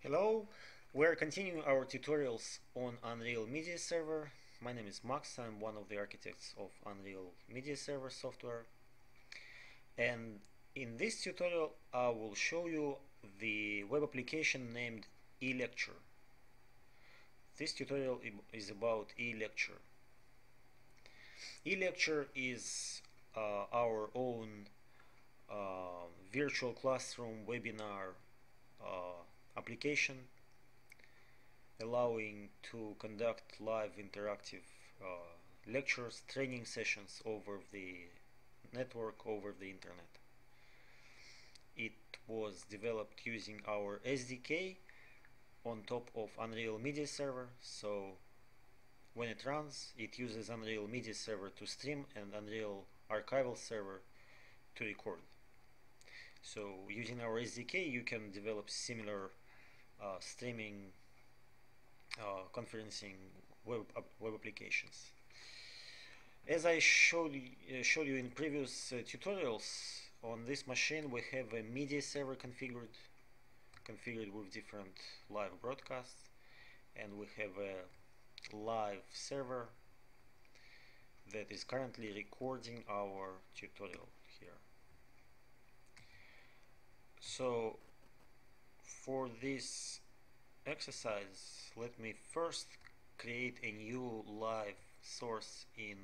Hello, we're continuing our tutorials on Unreal Media Server. My name is Max, I'm one of the architects of Unreal Media Server software. And in this tutorial I will show you the web application named eLecture. This tutorial is about eLecture. eLecture is our own virtual classroom webinar application allowing to conduct live interactive lectures, training sessions over the network, over the internet. It was developed using our SDK on top of Unreal Media Server, so when it runs, it uses Unreal Media Server to stream and Unreal Archival Server to record. So using our SDK, you can develop similar streaming, conferencing web applications. As I showed you in previous tutorials, on this machine we have a media server configured with different live broadcasts, and we have a live server that is currently recording our tutorial here. So for this exercise, let me first create a new live source in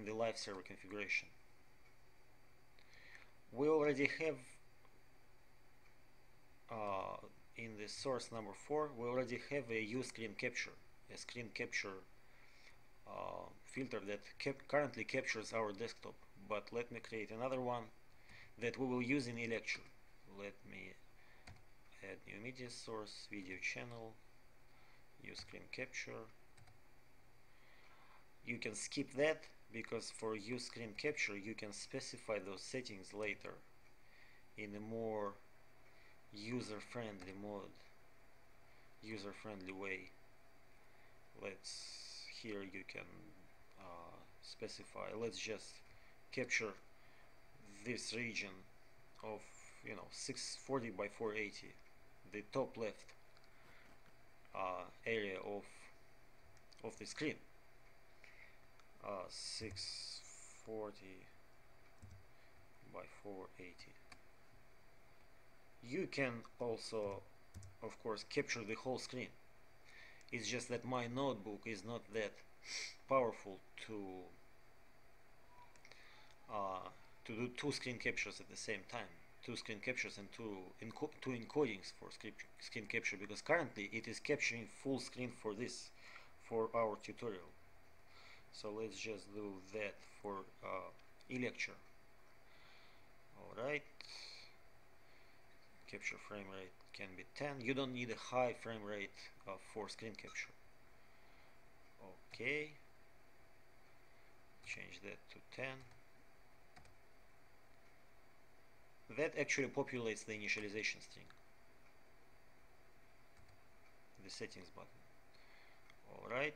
the live server configuration. We already have in the source number 4, we already have a use screen capture, a screen capture filter that currently captures our desktop. But let me create another one that we will use in eLecture. Let me add new media source, video channel, use screen capture. You can skip that because for use screen capture you can specify those settings later in a more user-friendly way. Here you can specify, let's just capture this region of 640 by 480, the top left area of the screen. 640 by 480. You can also, of course, capture the whole screen. It's just that my notebook is not that powerful to do two screen captures at the same time. Two screen captures and two encodings for screen capture, because currently it is capturing full screen for our tutorial. So let's just do that for eLecture. Alright, capture frame rate can be 10. You don't need a high frame rate for screen capture. Okay, change that to 10. That actually populates the initialization string, the settings button. Alright,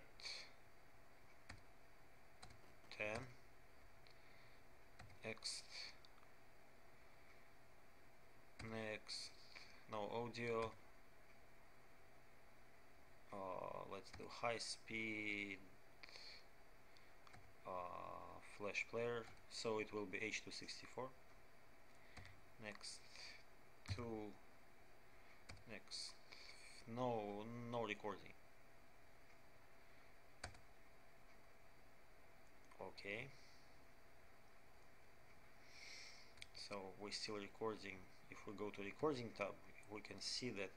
10, next, no audio, let's do high speed flash player, so it will be H.264. Next, 2, next, no recording. Okay, so we're still recording. If we go to recording tab, we can see that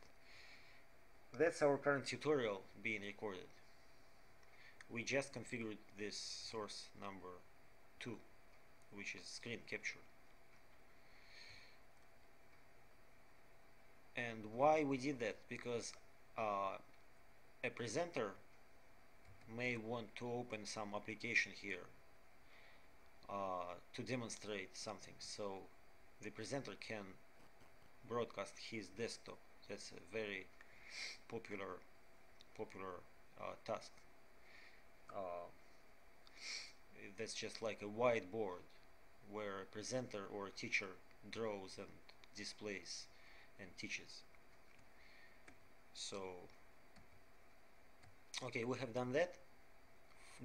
that's our current tutorial being recorded. We just configured this source number 2, which is screen capture. And why we did that? Because a presenter may want to open some application here to demonstrate something, so the presenter can broadcast his desktop. That's a very popular task. That's just like a whiteboard where a presenter or a teacher draws and displays and teaches. So okay, we have done that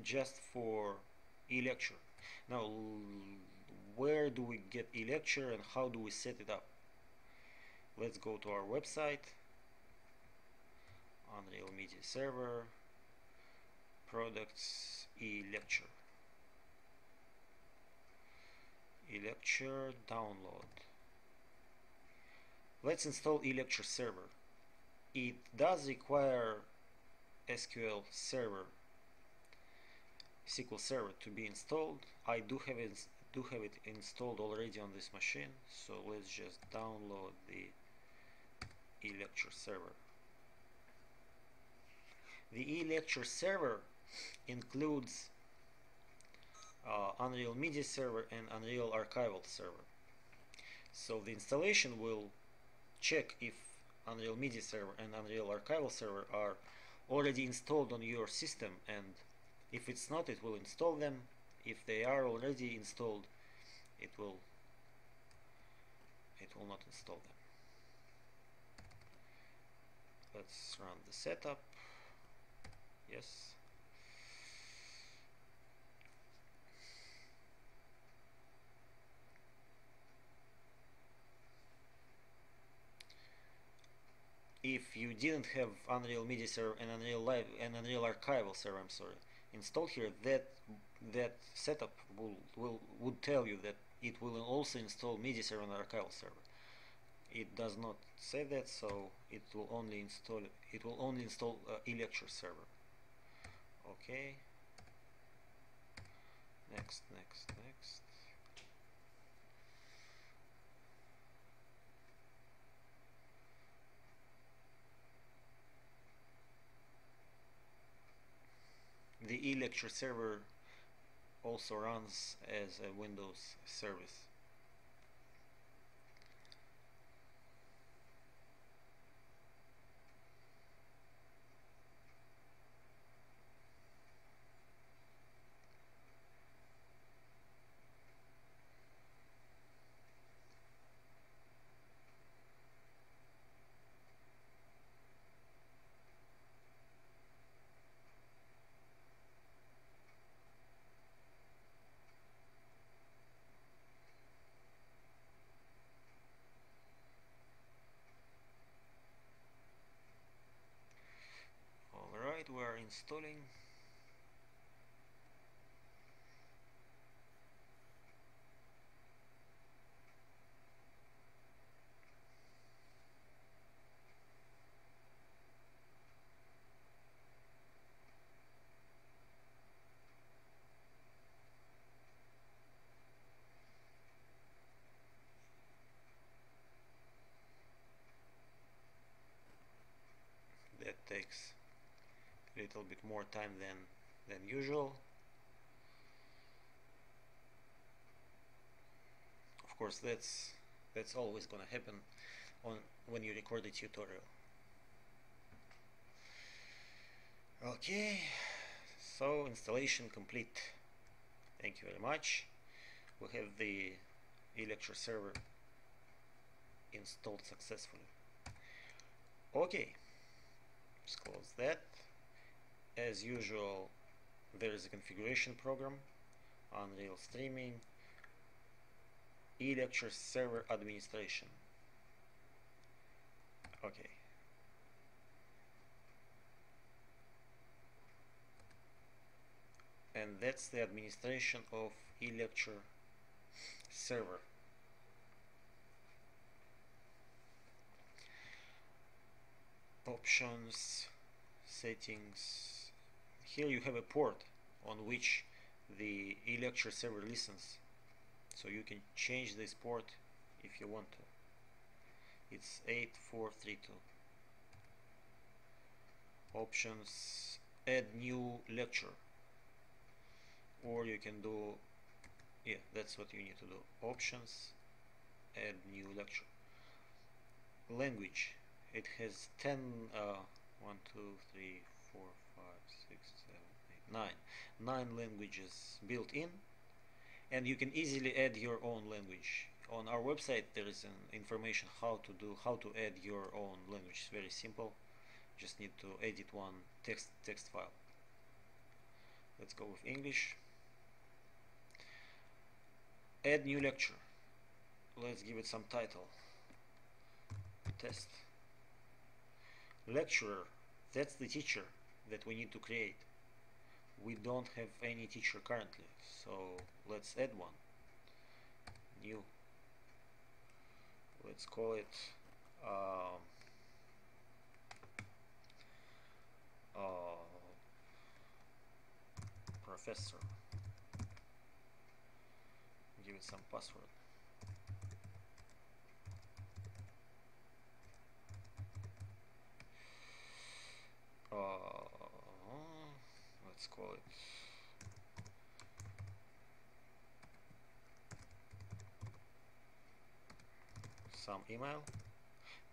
just for eLecture. Now where do we get eLecture and how do we set it up? Let's go to our website, Unreal Media Server, products, eLecture. eLecture download. Let's install eLecture server. It does require SQL server, SQL server to be installed. I do have it installed already on this machine, so let's just download the eLecture server. The eLecture server includes Unreal Media Server and Unreal Archival Server. So the installation will check if Unreal Media Server and Unreal Archival Server are already installed on your system, and if it's not, it will install them. If they are already installed, it will not install them. Let's run the setup. Yes. If you didn't have Unreal Media Server and Unreal Live and Unreal Archival Server, installed here, that setup would tell you that it will also install Media Server and Archival Server. It does not say that, so it will only install eLecture server. Okay. Next. The eLecture server also runs as a Windows service. Alright, we are installing. That takes a little bit more time than usual. Of course, that's always gonna happen when you record a tutorial. Okay, so installation complete. Thank you very much. We have the eLecture server installed successfully. Okay, let's close that. As usual, there is a configuration program, Unreal Streaming, eLecture server administration. Okay. And that's the administration of eLecture server. Options, settings. Here you have a port on which the eLecture server listens, so you can change this port if you want to. It's 8432. Options, add new lecture, or you can do, yeah, that's what you need to do. Options, add new lecture. Language, it has 10 1 2 3 4 5 6 7 8 9 languages built in, and you can easily add your own language. on our website there is an information how to add your own language. It's very simple. Just need to edit one text file. Let's go with English. Add new lecture. Let's give it some title. Test. Lecturer, that's the teacher that we need to create. We don't have any teacher currently, so let's add one. New. Let's call it professor. Give it some password. Let's call it some email.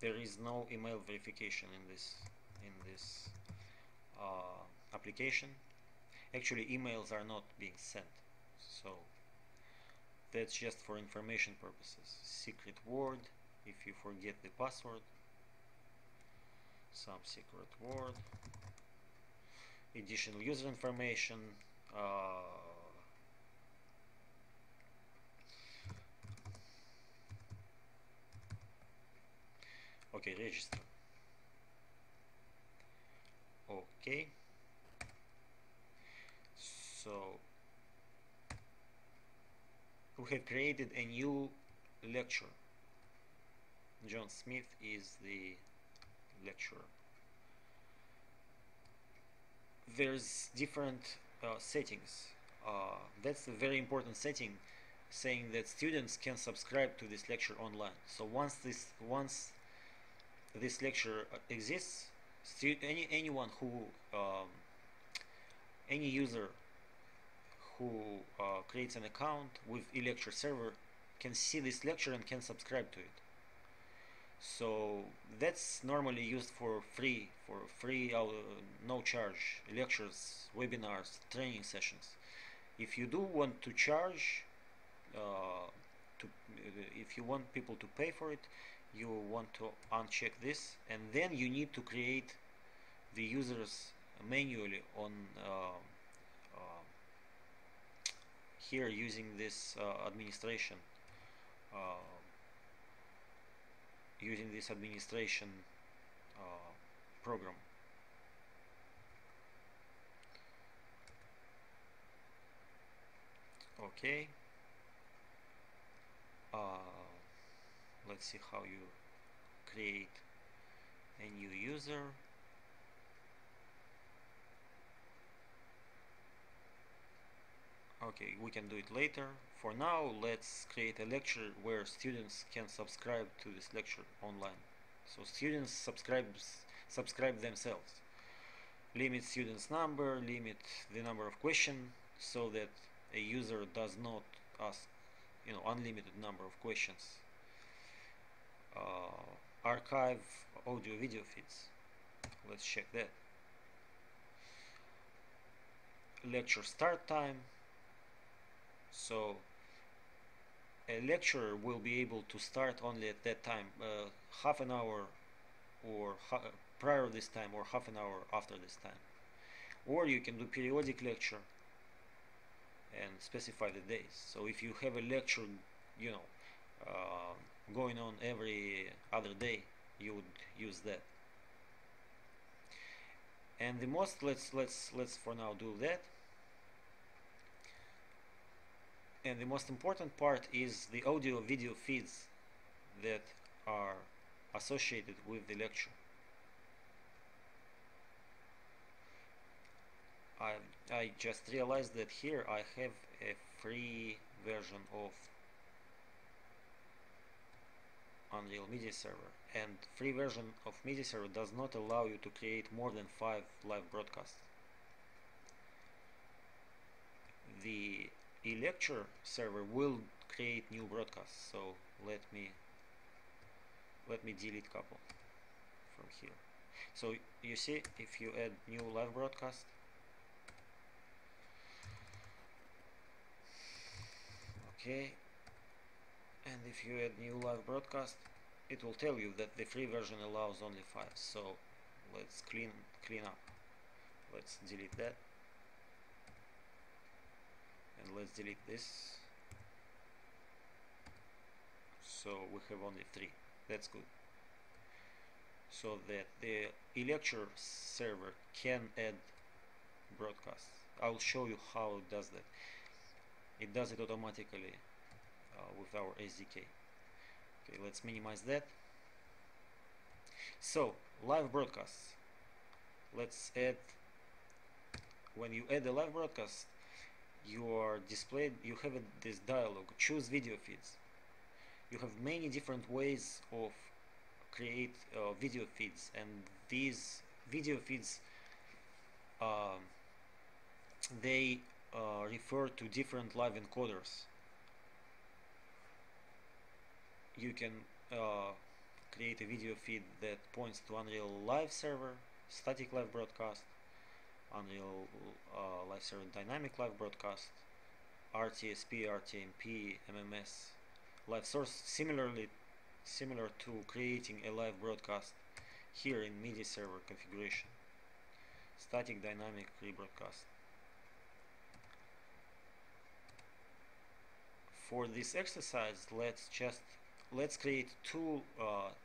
There is no email verification in this application. Actually, emails are not being sent, so that's just for information purposes. Secret word, if you forget the password, some secret word, additional user information, okay, register. Okay, so we have created a new lecture. John Smith is the lecturer. There's different settings. That's a very important setting, saying that students can subscribe to this lecture online. So once this lecture exists, anyone who any user who creates an account with eLecture server can see this lecture and can subscribe to it. So that's normally used for free no charge lectures, webinars, training sessions. If you do want to charge, if you want people to pay for it, you want to uncheck this, and then you need to create the users manually on here using this administration program. Okay, let's see how you create a new user. Okay, we can do it later. For now, let's create a lecture where students can subscribe to this lecture online. So students subscribe themselves. Limit students number, limit the number of questions, so that a user does not ask unlimited number of questions. Archive audio video feeds. Let's check that. Lecture start time. So a lecturer will be able to start only at that time, half an hour or prior this time, or half an hour after this time. Or you can do periodic lecture and specify the days. So if you have a lecture, going on every other day, you would use that. And the most, let's for now do that. And the most important part is the audio video feeds that are associated with the lecture. I just realized that here I have a free version of Unreal Media Server, and free version of Media Server does not allow you to create more than 5 live broadcasts. The eLecture server will create new broadcasts, so let me delete couple from here. So you see, if you add new live broadcast, okay, and and if you add new live broadcast, it will tell you that the free version allows only 5. So let's clean up. Let's delete that, and let's delete this. So we have only 3. That's good. So that the eLecture server can add broadcasts. I'll show you how it does that. It does it automatically with our SDK. Okay, let's minimize that. So live broadcasts. Let's add. When you add a live broadcast, you are displayed. You have this dialog. Choose video feeds. You have many different ways of create video feeds, and these video feeds they refer to different live encoders. You can create a video feed that points to Unreal Live server, static live broadcast, Unreal Live server dynamic live broadcast, RTSP, RTMP, MMS, live source, similar to creating a live broadcast here in media server configuration, static, dynamic, rebroadcast. For this exercise, let's create two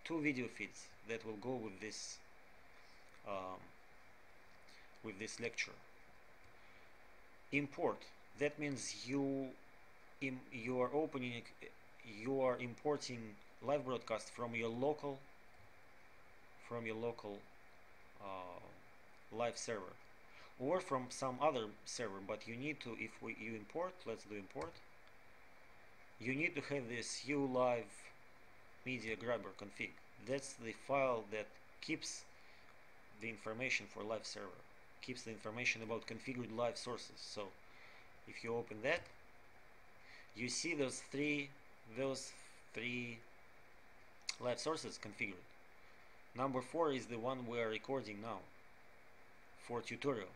video feeds that will go with this lecture. Import. That means you are importing live broadcast from your local live server, or from some other server. But you need to, you import. Let's do import. You need to have this ulive media grabber config. That's the file that keeps the information for live server, keeps the information about configured live sources. So if you open that, you see those three live sources configured. Number 4 is the one we are recording now for tutorial.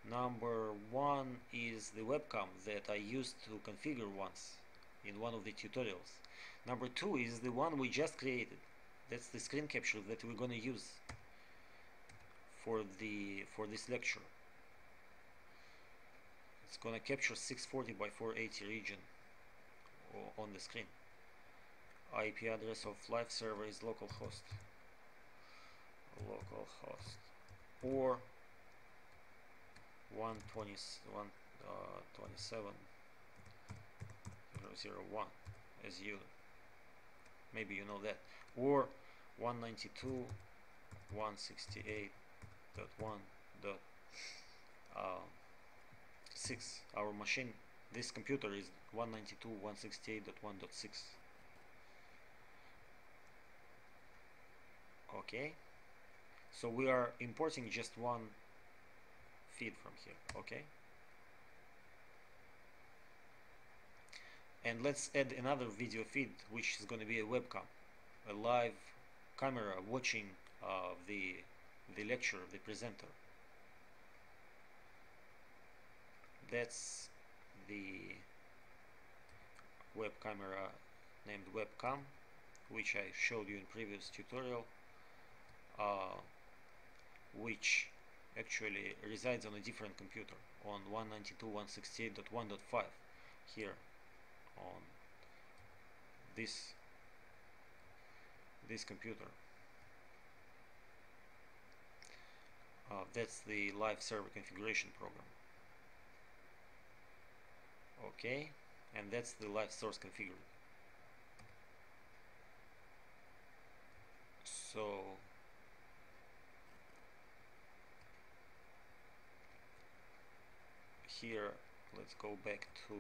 Number 1 is the webcam that I used to configure once in one of the tutorials. Number 2 is the one we just created. That's the screen capture that we're going to use for this lecture. It's going to capture 640 by 480 region on the screen. IP address of live server is localhost or 127.0.0.1, as you maybe you know that, or 192.168.1.6. Our machine, this computer, is 192.168.1.6. Okay, so we are importing just one feed from here. Okay, and let's add another video feed, which is going to be a webcam, a live camera watching the lecture, the presenter. That's the web camera named webcam, which I showed you in previous tutorial, which actually resides on a different computer, on 192.168.1.5, here on this computer. That's the live server configuration program. Okay, and that's the live source configured. So here, let's go back to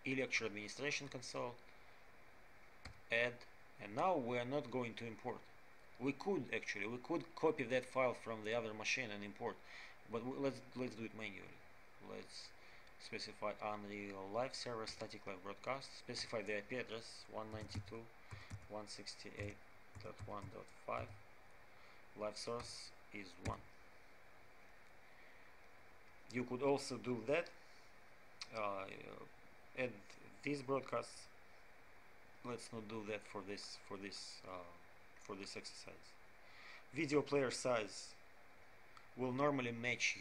eLecture administration console, add, and now we are not going to import. We could copy that file from the other machine and import, but let's do it manually. Let's specify Unreal Live server static live broadcast, specify the IP address 192.168.1.5, live source is 1. You could also do that add these broadcasts. Let's not do that for this exercise. Video player size will normally match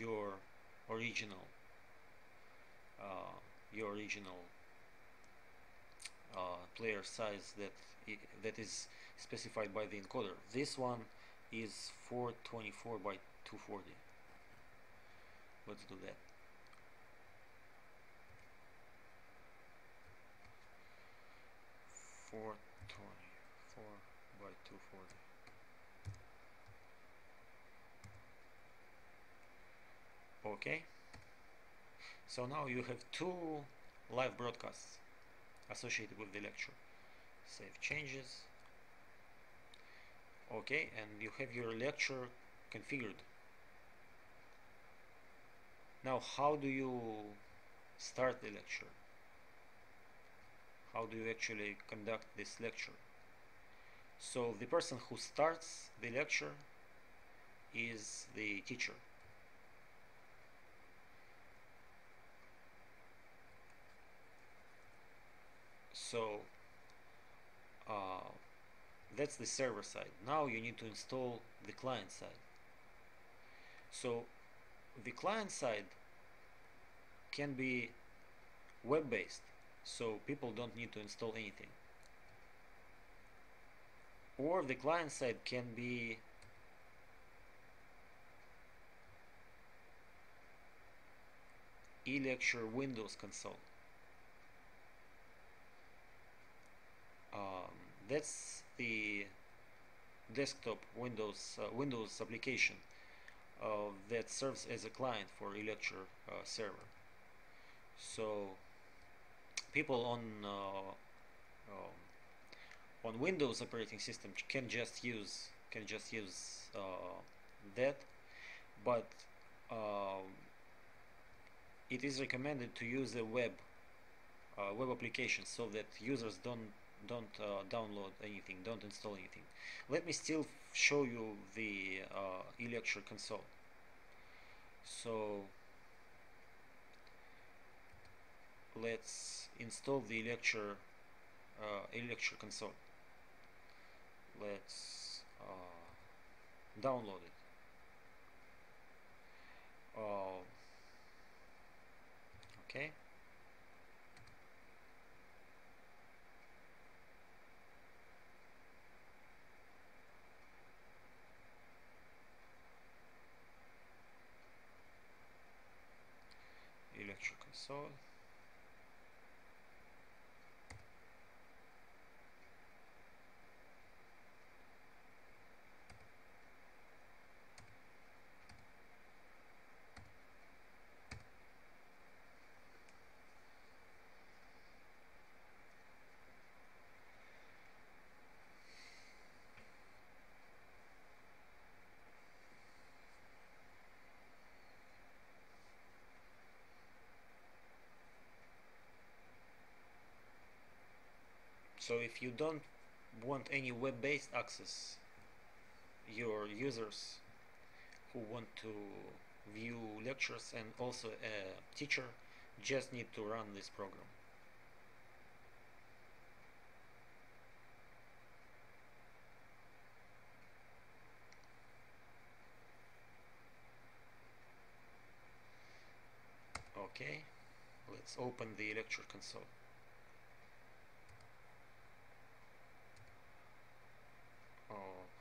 original uh, your original player size that is specified by the encoder. This one is 424 by 240. Let's do that. 424 by 240. Okay. So now you have two live broadcasts associated with the lecture. Save changes. Okay, and you have your lecture configured. Now, how do you start the lecture? How do you actually conduct this lecture? So the person who starts the lecture is the teacher. So that's the server side. Now you need to install the client side. So the client side can be web-based, so people don't need to install anything. Or the client side can be eLecture Windows console. That's the desktop Windows application that serves as a client for eLecture server. So people on Windows operating system can just use that, but it is recommended to use a web application so that users don't download anything, don't install anything. Let me still show you the eLecture console. So let's install the eLecture console. Let's download it. Okay. eLecture console. So if you don't want any web-based access, your users who want to view lectures and also a teacher just need to run this program. Okay, let's open the eLecture console.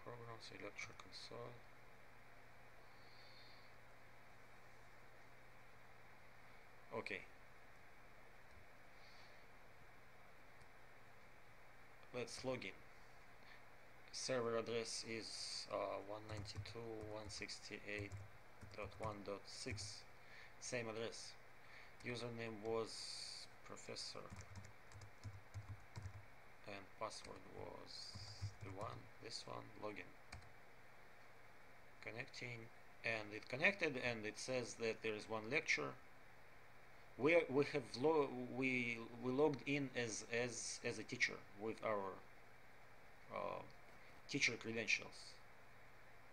Programs, eLecture console. Okay. Let's log in. Server address is 192.168.1.6. Same address. Username was professor and password was this one. Login. Connecting, and it connected, and it says that there is one lecture. We logged in as a teacher with our teacher credentials,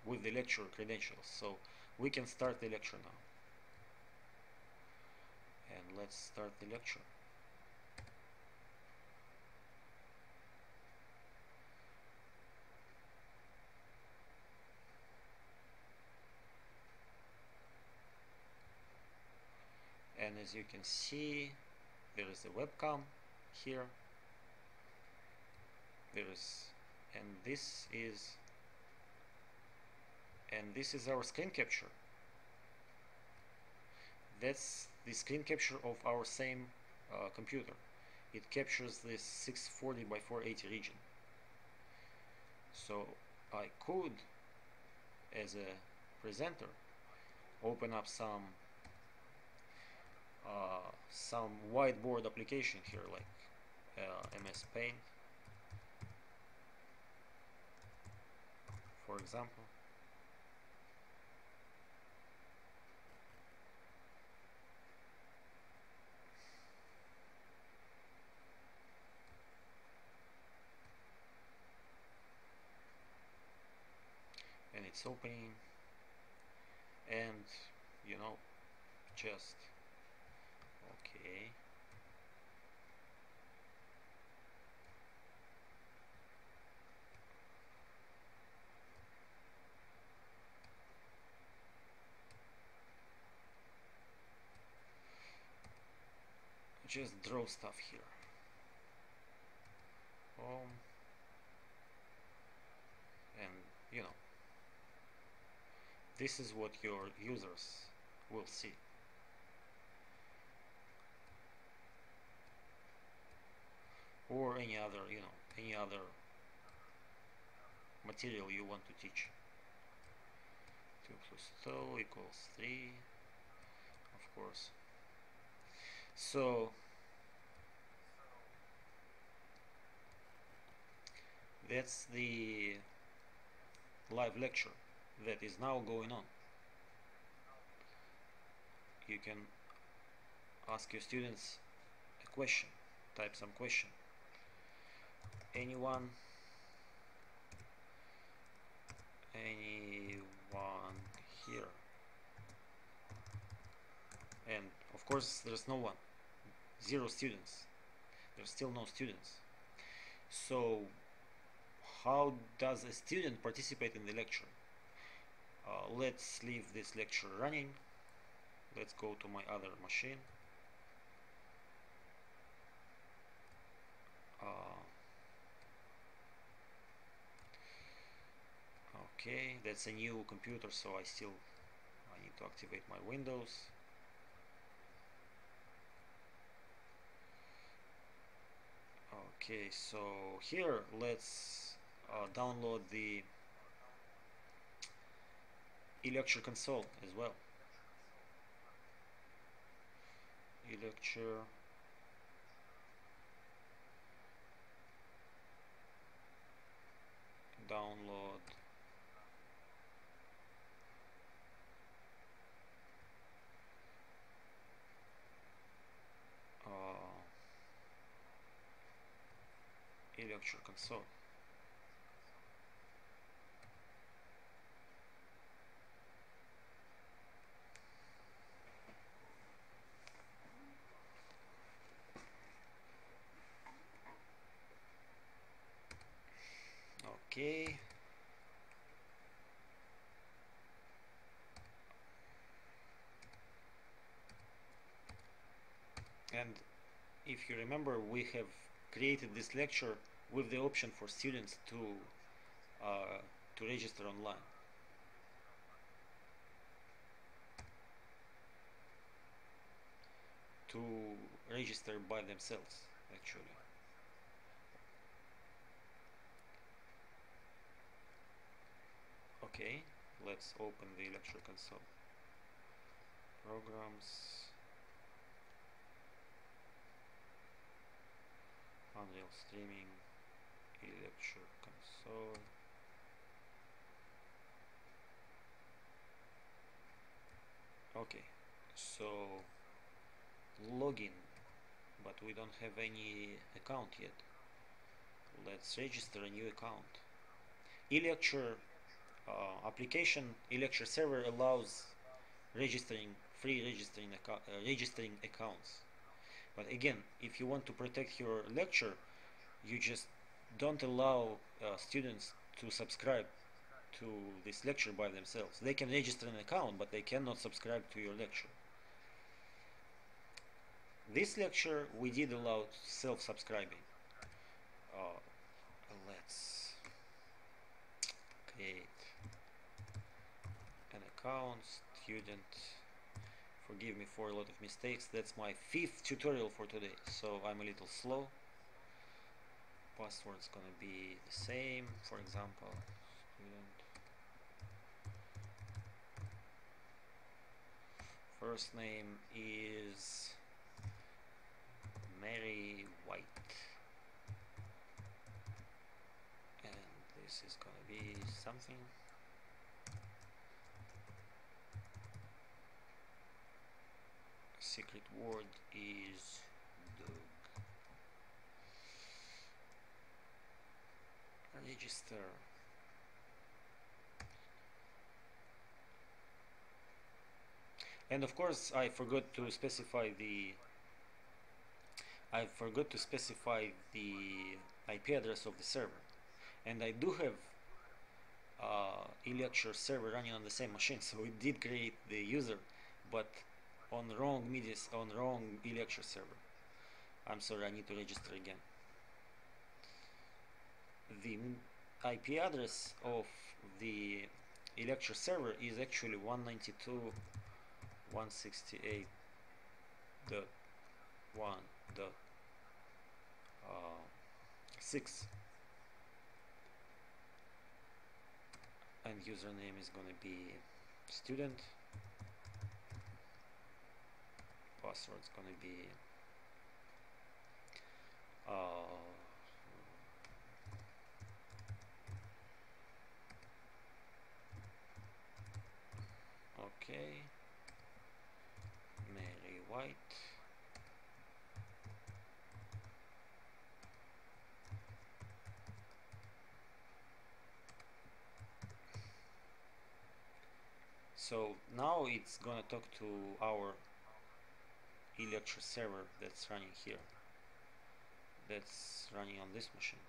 with the lecture credentials, so we can start the lecture now. and let's start the lecture. And as you can see, there is a webcam here. This is our screen capture. That's the screen capture of our same computer. It captures this 640 by 480 region. So I could, as a presenter, open up some whiteboard application here, like MS Paint, for example. And it's opening, and just okay. Just draw stuff here. And this is what your users will see. Or any other material you want to teach. 2 plus 2 equals 3, of course. So that's the live lecture that is now going on. You can ask your students a question, type some question. Anyone here? And of course there's no one. 0 students. There's still no students. So how does a student participate in the lecture? Let's leave this lecture running. Let's go to my other machine. Okay, that's a new computer, so I need to activate my Windows. Okay, so here let's download the eLecture console as well. eLecture, download, eLecture console. Okay. And if you remember, we have created this lecture with the option for students to register online. To register by themselves, actually. Okay, let's open the lecture console. Programs, Unreal Streaming, eLecture console. Okay, so login, but we don't have any account yet. Let's register a new account. eLecture application, eLecture server allows registering free registering accounts. But again, if you want to protect your lecture, you just don't allow students to subscribe to this lecture by themselves. They can register an account, but they cannot subscribe to your lecture. This lecture we did allow self-subscribing. Let's create an account, student. Forgive me for a lot of mistakes. That's my 5th tutorial for today, so I'm a little slow. Password's gonna be the same, for example, student. First name is Mary White, and this is gonna be something. Secret word is dog. Register. And of course I forgot to specify the IP address of the server, and I do have eLecture server running on the same machine, so it did create the user, but on wrong eLecture server. I'm sorry, I need to register again. The IP address of the eLecture server is actually 192.168.1.6, and username is gonna be student. Password's gonna be okay, Mary White. So now it's gonna talk to our eLecture server that's running here, that's running on this machine.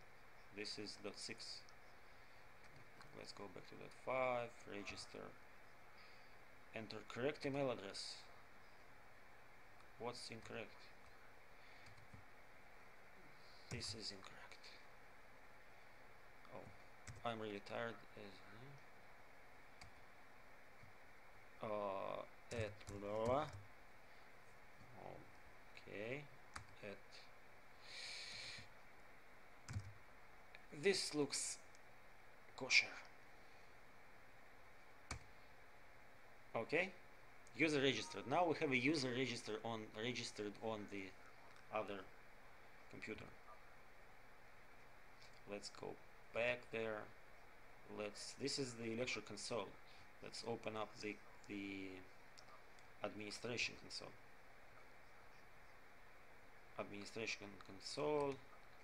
This is .6. Let's go back to .5, register, enter correct email address. What's incorrect? This is incorrect. Oh, I'm really tired. At blah. Okay, this looks kosher. Okay, user registered. Now we have a user registered on the other computer. Let's go back there. This is the lecture console. Let's open up the administration console. Administration console,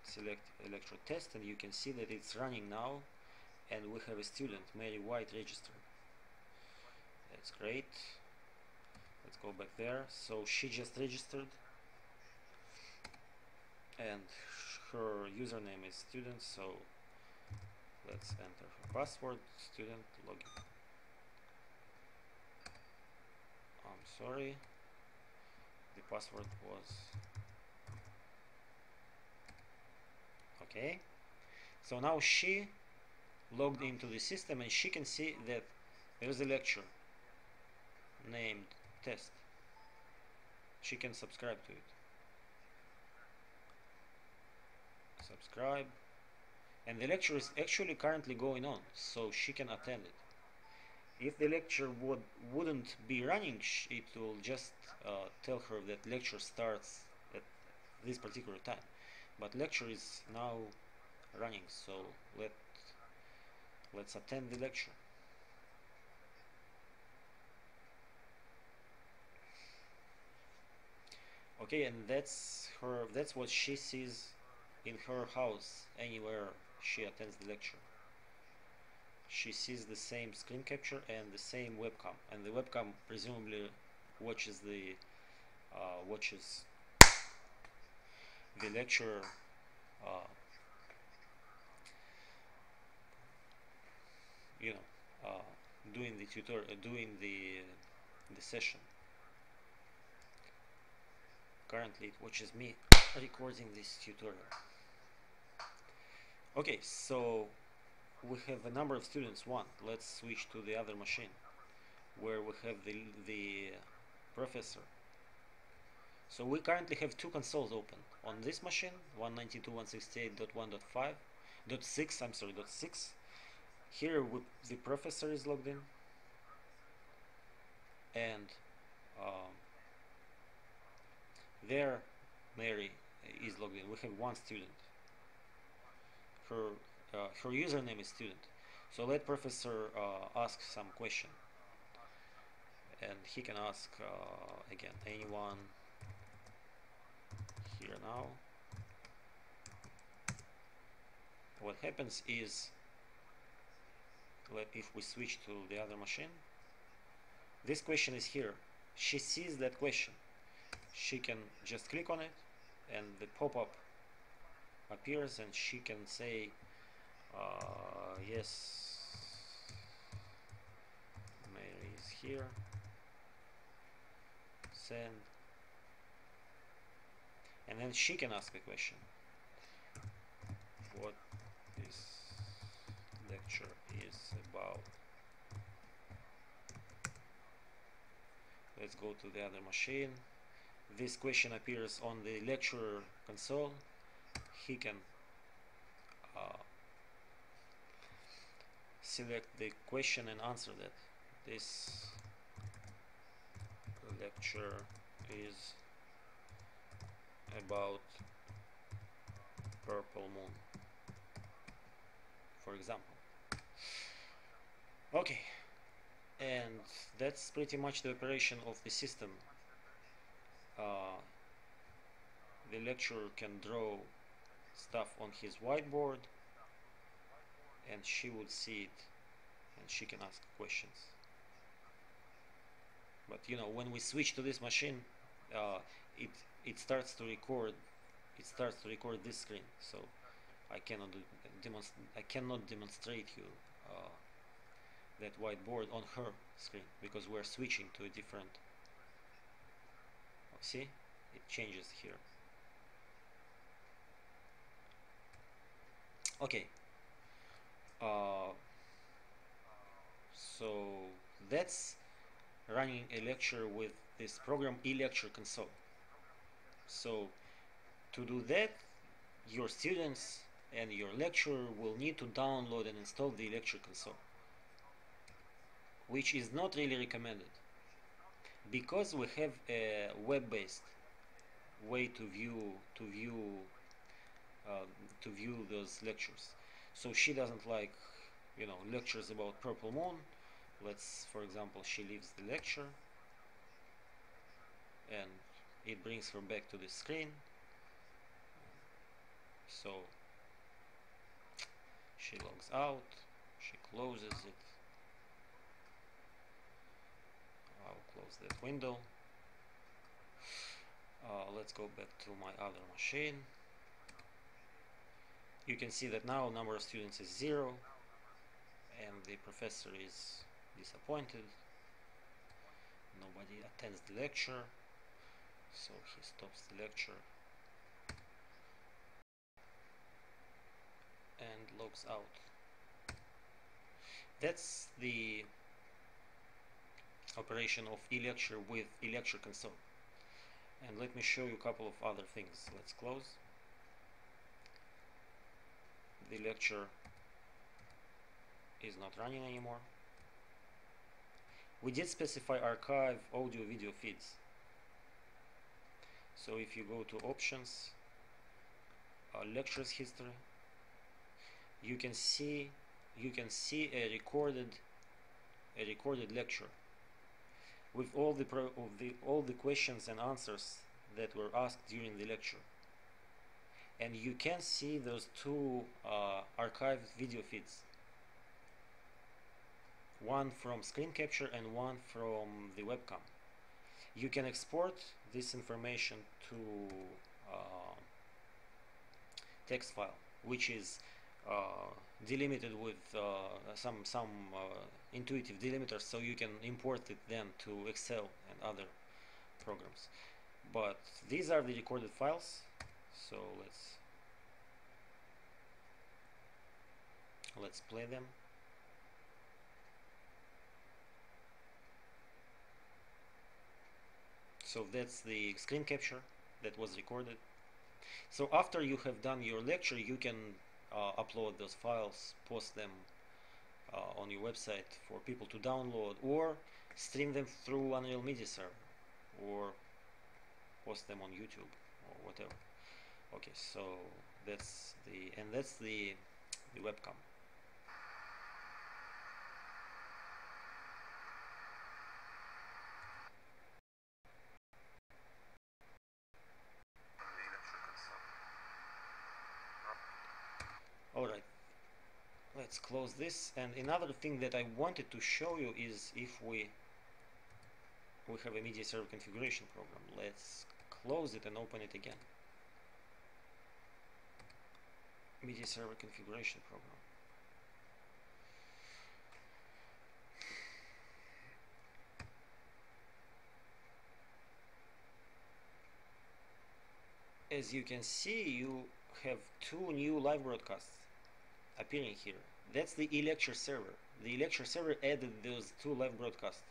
select electro test, and you can see that it's running now, and we have a student, Mary White, registered. That's great. Let's go back there. So she just registered, and her username is student, so let's enter her password, student login. I'm sorry, the password was okay. So now she logged into the system, and she can see that there is a lecture named test. She can subscribe to it. Subscribe, and the lecture is actually currently going on, so she can attend it. If the lecture wouldn't be running, it will just tell her that lecture starts at this particular time. But lecture is now running, so let's attend the lecture. Okay, and that's what she sees in her house anywhere she attends the lecture. She sees the same screen capture and the same webcam, and the webcam presumably watches the watches the lecture uh, you know doing the tutorial, doing the session. Currently it watches me recording this tutorial. Okay, so we have a number of students. One, let's switch to the other machine where we have the professor. So we currently have two consoles open on this machine, 192.168.1.5.6. I'm sorry, .6. Here the professor is logged in, and um, there Mary is logged in. We have one student. Her username is student. So let professor ask some question, and he can ask again anyone here now. What happens is, if we switch to the other machine, this question is here. She sees that question. She can just click on it, and the pop-up appears, and she can say yes, Mary is here, send, and then she can ask a question. What this lecture is about. Let's go to the other machine. This question appears on the lecturer console. He can select the question and answer that. This lecture is about purple moon, for example. Okay, and that's pretty much the operation of the system. The lecturer can draw stuff on his whiteboard, and she would see it, and she can ask questions. But you know, when we switch to this machine, it starts to record. It starts to record this screen, so I cannot demonstrate you that whiteboard on her screen, because we're switching to a different. See, it changes here. Okay. So that's running a lecture with this program eLecture console. So to do that, your students and your lecturer will need to download and install the eLecture console, which is not really recommended, because we have a web-based way to view those lectures. So she doesn't like, you know, lectures about purple moon. Let's, for example, she leaves the lecture, and it brings her back to the screen. So she logs out, she closes it. I'll close that window. Let's go back to my other machine. You can see that now number of students is 0, and the professor is disappointed. Nobody attends the lecture, so he stops the lecture and logs out. That's the operation of eLecture with eLecture console. And let me show you a couple of other things. Let's close. The lecture is not running anymore. We did specify archive audio video feeds. So if you go to options, lectures history, you can see a recorded lecture with all the questions and answers that were asked during the lecture. And you can see those two archived video feeds, one from screen capture and one from the webcam. You can export this information to uh, text file, which is delimited with some intuitive delimiters, so you can import it then to Excel and other programs. But these are the recorded files, so let's play them. So that's the screen capture that was recorded. So after you have done your lecture, you can upload those files, post them on your website for people to download, or stream them through Unreal Media Server, or post them on YouTube or whatever. Okay, so that's the webcam. All right, let's close this. And another thing that I wanted to show you is if we have a media server configuration program. Let's close it and open it again. Media server configuration program. As you can see, you have two new live broadcasts appearing here. That's the eLecture server. The eLecture server added those two live broadcasts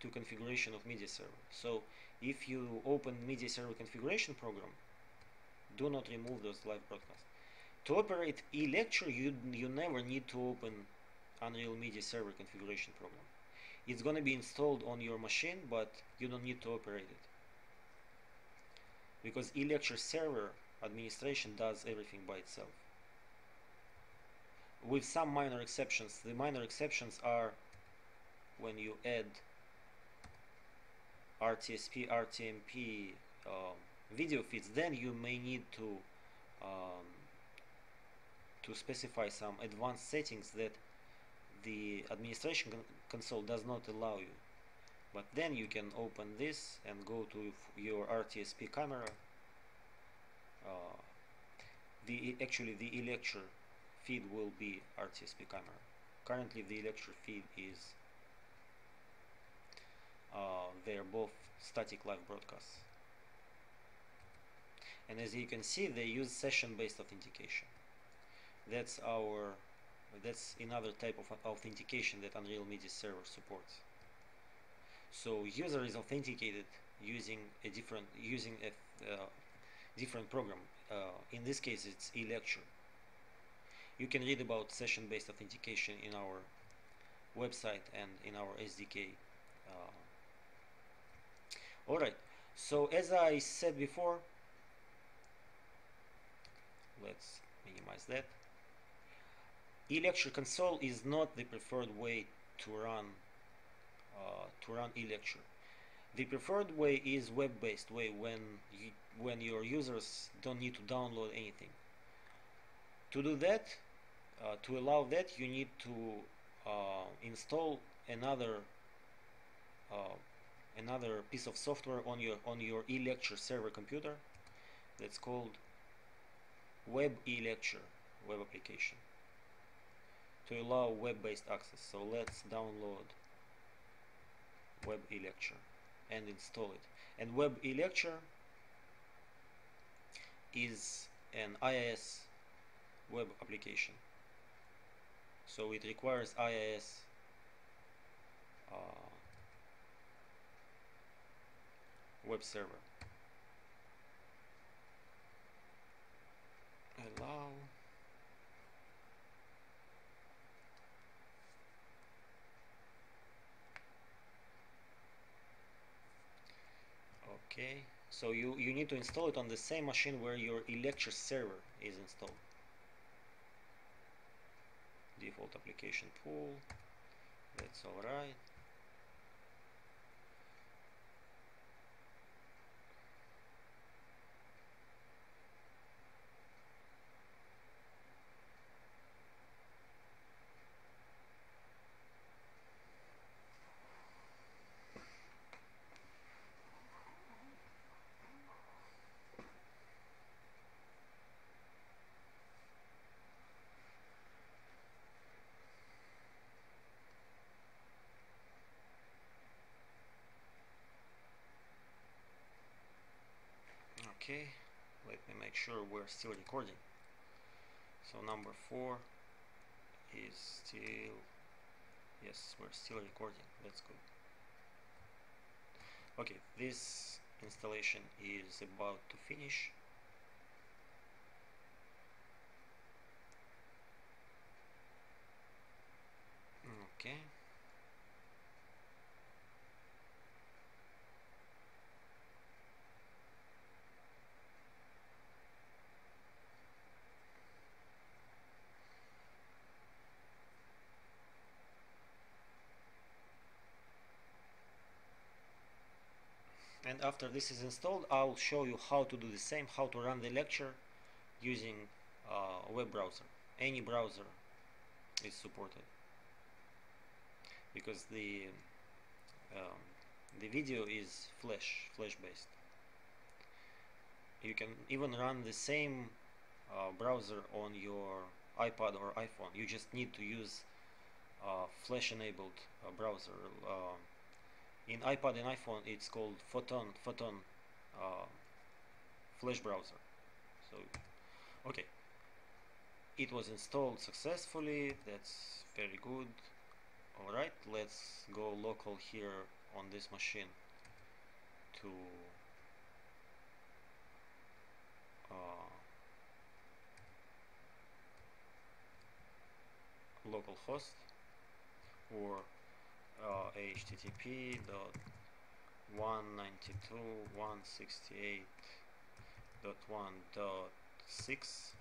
to configuration of media server. So if you open media server configuration program, do not remove those live broadcasts. To operate eLecture, you never need to open Unreal Media Server configuration program. It's going to be installed on your machine, but you don't need to operate it, because eLecture server administration does everything by itself, with some minor exceptions. The minor exceptions are when you add RTSP, RTMP video feeds, then you may need to specify some advanced settings that the administration console does not allow you. But then you can open this and go to your RTSP camera. Actually the eLecture feed will be RTSP camera. Currently the eLecture feed is they're both static live broadcasts. And as you can see, they use session-based authentication. That's another type of authentication that Unreal Media Server supports. So user is authenticated using a different program. In this case, it's eLecture. You can read about session-based authentication in our website and in our SDK. Alright, so as I said before, let's minimize that. eLecture console is not the preferred way to run eLecture. The preferred way is web-based way, when your users don't need to download anything. To do that, to allow that, you need to install another piece of software on your eLecture server computer. That's called Web eLecture web application, to allow web-based access. So let's download Web eLecture and install it. And Web eLecture is an IIS web application, so it requires IIS web server. Allow. Okay, so you need to install it on the same machine where your eLecture server is installed. Default application pool, that's alright. Okay, let me make sure we're still recording. So number 4 is still, yes, we're still recording. That's good. Okay, this installation is about to finish. Okay. And after this is installed, I'll show you how to do the same, how to run the lecture using a web browser. Any browser is supported, because the video is flash based. You can even run the same browser on your iPad or iPhone. You just need to use flash enabled browser. In iPad and iPhone it's called Photon uh, flash browser. So okay, it was installed successfully. That's very good. Alright, let's go local here on this machine to localhost, or http://192.168.1.6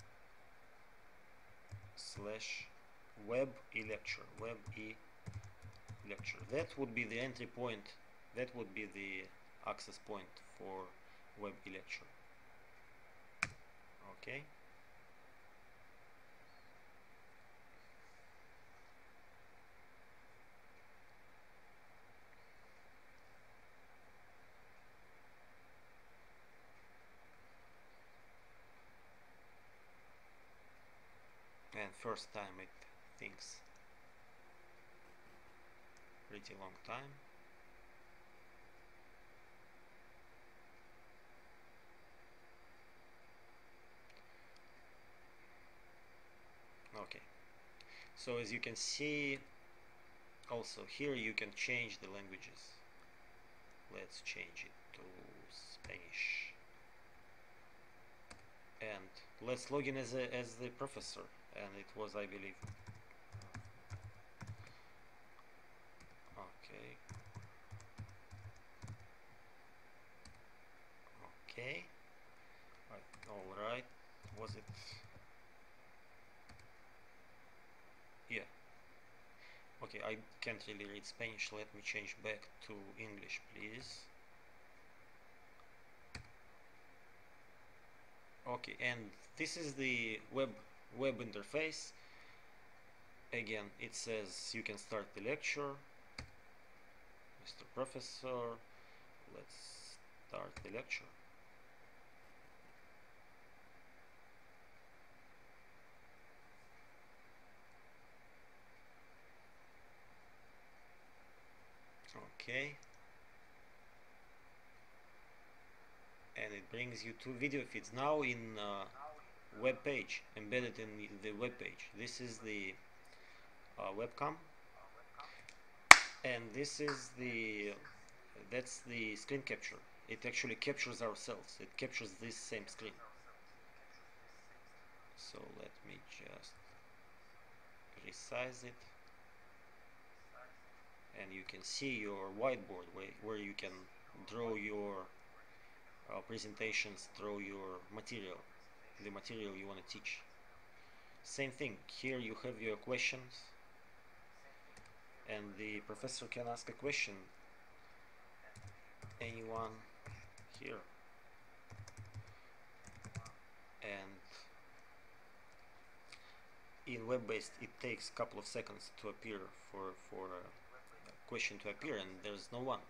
slash web electure. That would be the entry point, that would be the access point for web electure. Okay. And first time it thinks pretty long time. Okay, so as you can see, also here you can change the languages. Let's change it to Spanish, and let's log in as the professor, and it was, I believe, okay. Okay, all right, was it? Yeah. Okay, I can't really read Spanish. Let me change back to English, please. Okay, and this is the web interface. Again, it says you can start the lecture. Mr. Professor, let's start the lecture. Okay, and it brings you to video feeds now in web page, embedded in the web page. This is the webcam, and this is that's the screen capture. It actually captures ourselves. It captures this same screen. So let me just resize it, and you can see your whiteboard where you can draw your presentations, draw your material, the material you want to teach. Same thing, here you have your questions, and the professor can ask a question, anyone here, and in web-based it takes a couple of seconds to appear for a question to appear, and there's no one.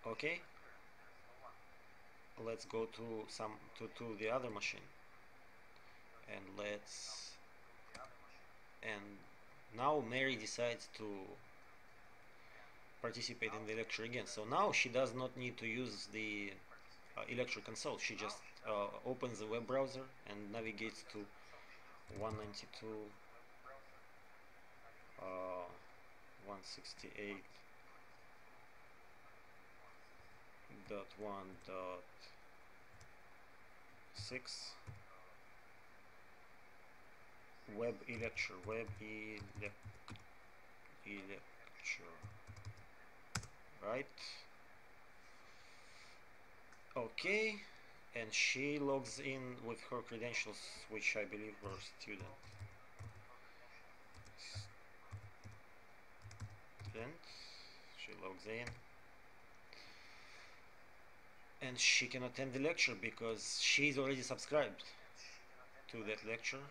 Okay, let's go to the other machine, and now Mary decides to participate in the lecture again. So now she does not need to use the eLecture console. She just opens the web browser and navigates to 192 168.1.6 web eLecture, eLecture, right? Okay, and she logs in with her credentials, which I believe were student. She logs in, and she can attend the lecture because she's already subscribed to that lecture.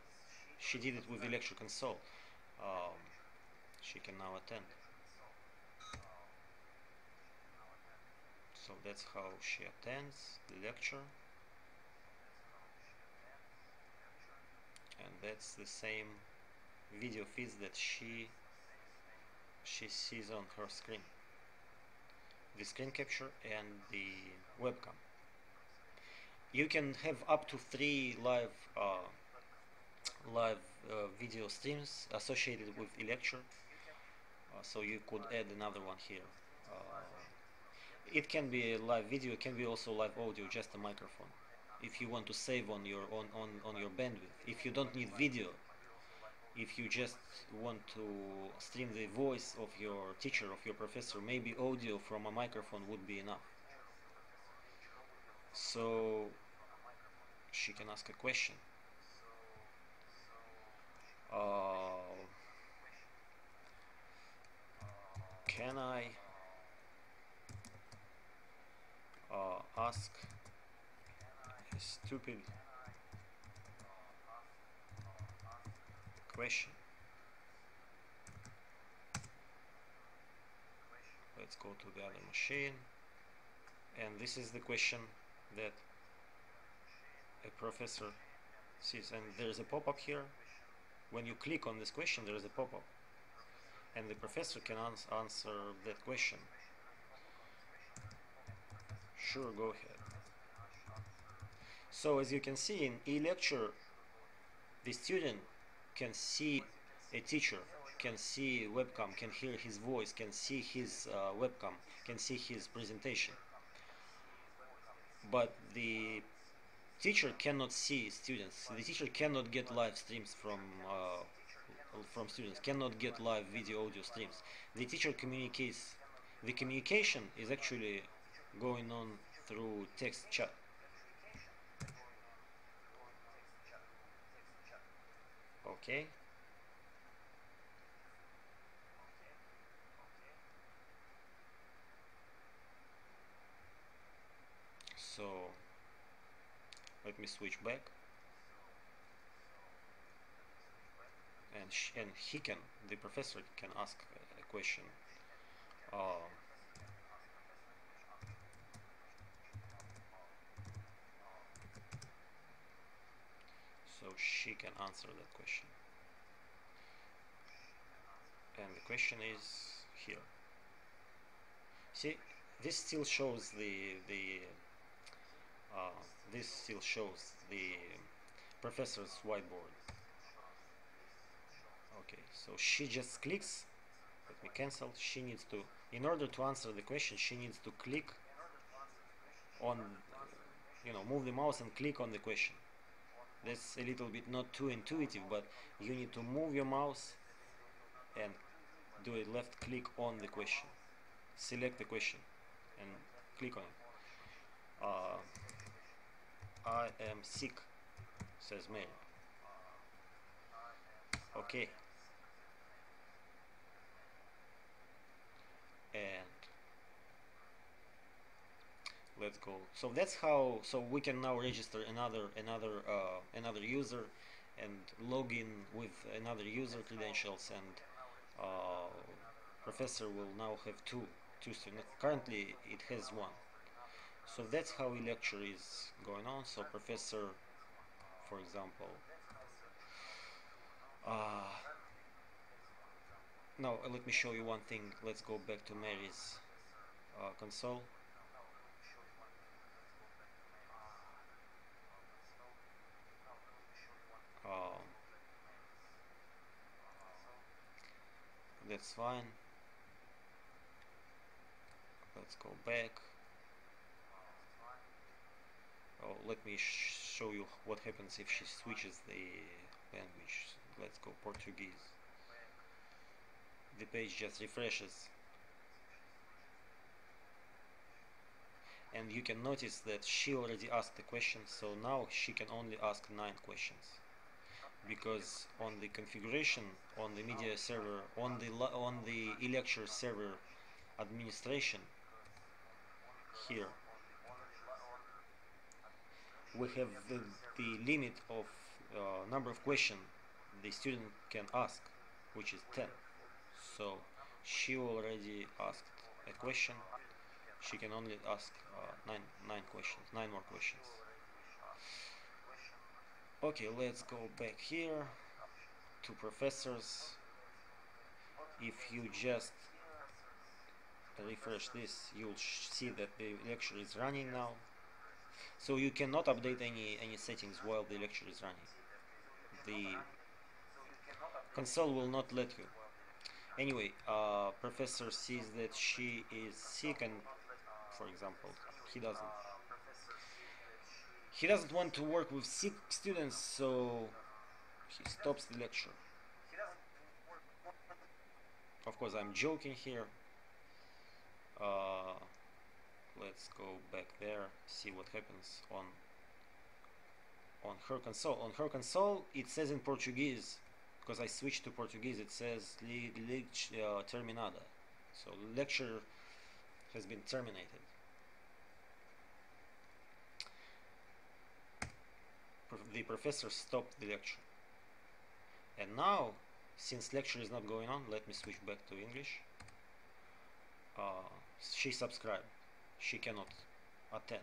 She did it with the lecture console. She can now attend. So that's how she attends the lecture, and that's the same video feeds that she sees on her screen, the screen capture and the webcam. You can have up to 3 live video streams associated with eLecture, so you could add another one here. It can be a live video, it can be also live audio, just a microphone. If you want to save on your on your bandwidth, if you don't need video, if you just want to stream the voice of your teacher, of your professor, maybe audio from a microphone would be enough. So she can ask a question. Can I ask a stupid question? Let's go to the other machine, and this is the question that a professor sees, and there's a pop-up here. When you click on this question, there is a pop-up, and the professor can answer that question. Sure, go ahead. So as you can see in eLecture, the student can see a teacher, can see webcam, can hear his voice, can see his webcam, can see his presentation. But the teacher cannot see students. The teacher cannot get live streams from students, cannot get live video audio streams. The teacher communicates. The communication is actually going on through text chat. Okay. So let me switch back, and he can, the professor can ask a question. So she can answer that question, and the question is here. See, this still shows this still shows the professor's whiteboard. Okay, so she just clicks. Let me cancel. She needs to, in order to answer the question, she needs to click on, move the mouse and click on the question. That's a little bit not too intuitive, but you need to move your mouse and do a left click on the question. Select the question and click on it. I am sick, says Mary. Okay. And let's go. So that's how. So we can now register another user and log in with another user credentials, and professor will now have two students. Currently it has one. So that's how eLecture is going on. So professor, for example, now let me show you one thing. Let's go back to Mary's console. that's fine. Let's go back. Oh, let me show you what happens if she switches the language. Let's go Portuguese. The page just refreshes. And you can notice that she already asked the question, so now she can only ask 9 questions. Because on the configuration, on the media server, on the eLecture server administration, here we have the limit of number of questions the student can ask, which is 10. So she already asked a question. She can only ask nine questions, 9 more questions. Okay, let's go back here to professors. If you just refresh this, you'll see that the lecture is running now. So you cannot update any settings while the lecture is running. The console will not let you. Anyway, professor sees that she is sick, and for example, he doesn't want to work with sick students, so he stops the lecture. Of course, I'm joking here. Let's go back there, see what happens on her console. On her console, it says in Portuguese, because I switched to Portuguese, it says terminada. So lecture has been terminated. The professor stopped the lecture. And now, since lecture is not going on, let me switch back to English. She subscribed. She cannot attend,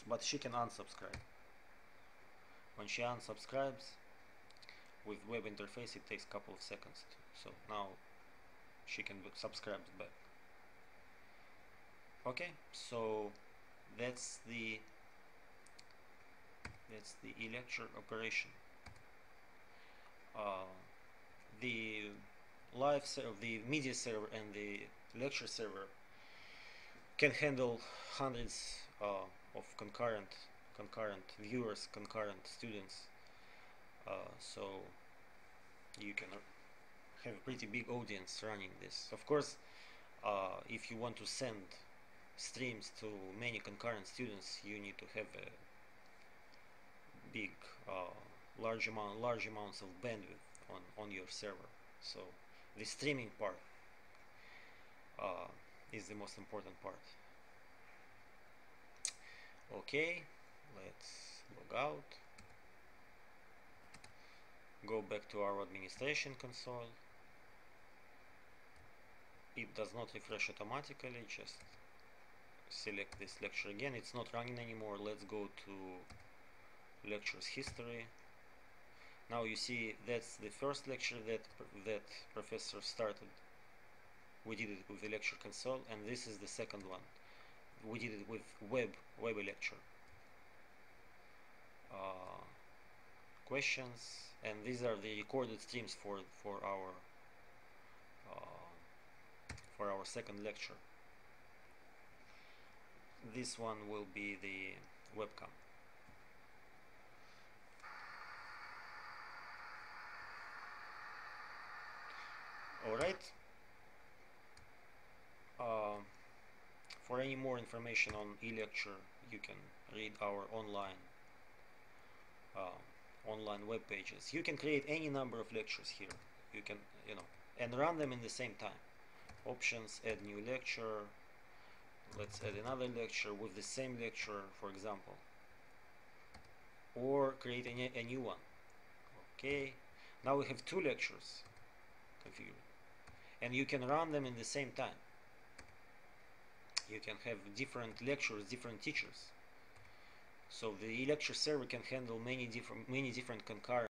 but she can unsubscribe. When she unsubscribes, with web interface it takes a couple of seconds. So now she can subscribe back. Okay, so that's the eLecture operation. The live server, the media server, and the lecture server can handle hundreds of concurrent viewers, concurrent students. So you can have a pretty big audience running this. Of course, if you want to send streams to many concurrent students, you need to have a big, large amounts of bandwidth on your server. So the streaming part is the most important part. Okay, let's log out. Go back to our administration console. It does not refresh automatically, just select this lecture again. It's not running anymore. Let's go to lectures history. Now you see that's the first lecture that professor started. We did it with the lecture console, and this is the second one. We did it with web eLecture. Questions, and these are the recorded streams for our second lecture. This one will be the webcam. Alright. For any more information on eLecture, you can read our online web pages. You can create any number of lectures here. You can, and run them in the same time. Options, add new lecture. Let's add another lecture with the same lecture, for example. Or create a new one. Okay. Now we have 2 lectures configured. And you can run them in the same time. You can have different lectures, different teachers. So the eLecture server can handle many different concurrent